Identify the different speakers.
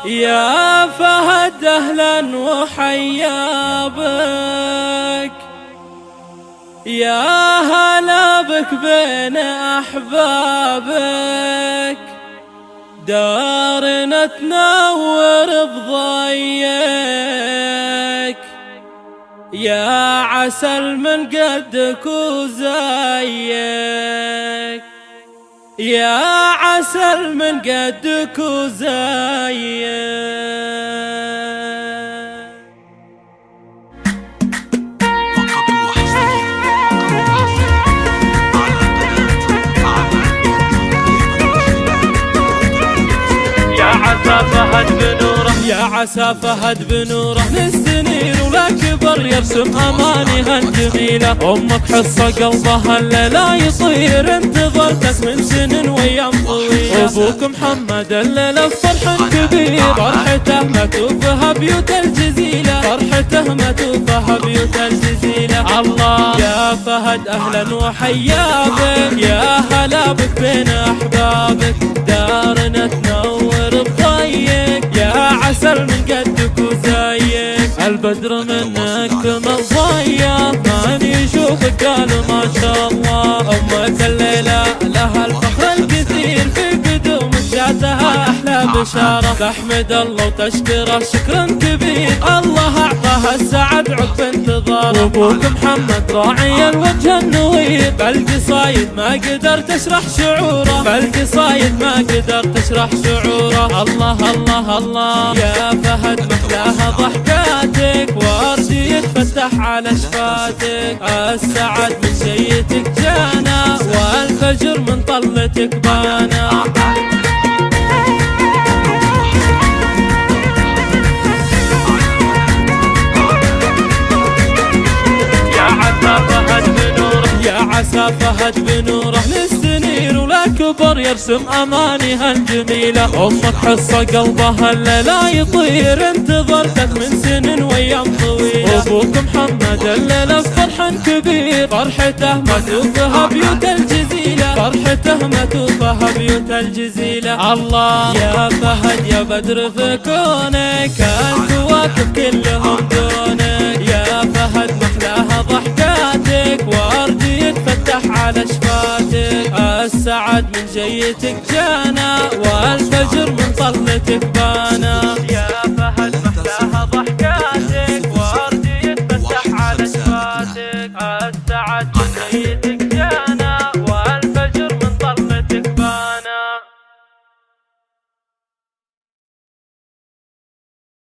Speaker 1: يا فهد أهلا وحيا بك، يا هلا بك بين أحبابك، دارنا تنور بضيك، يا عسل من قدك وزيك، يا عسل من قدك وزيك. يا عسى فهد بنوره للسنين ولا كبر يرسم اماني هالجميله، امك حصه قلبها الليله يطير انتظرتك من سنين وايام طويله، ابوك محمد الليله فرح كبير فرحته ما توفها بيوت الجزيله، فرحته ما توفها بيوت الجزيله. الله يا فهد اهلا وحيا بك، يا هلا بك بين احبابك، دارنا تنور بضيك، يا عسل من قدك وزيك، البدر منك كمل ضيا ماني يشوفك قال ما شاء الله، امك الليله لها الفخر الكثير في قدوم جاتها احلى بشاره، تحمد الله وتشكره شكرا كبير، الله اعطاها السعد عقب انتظار، وابوك محمد راعي الوجه النوير، بالقصايد ما قدر تشرح شعوره، بالقصايد ما قدر تشرح شعوره. الله الله الله يا فهد محلاها ضحكاتك، وردي يتفتح على شفاتك، السعد من شيتك جانا، والفجر من طلتك بانا. عسى فهد بنوره للسنين ولا كبر يرسم اماني هالجميله، امك حصه قلبها الليله يطير انتظرتك من سنين وايام طويله، ابوك محمد الليله فرح كبير فرحته ما توفها بيوت الجزيله، فرحته ما توفها بيوت الجزيله. الله يا فهد يا بدر في كونك، الكواكب كلهم دونك، يا فهد محلاها ضحكاتك، وردي يتفتح على شفاتك، السعد من جيتك جانا، والفجر من طلتك بانا.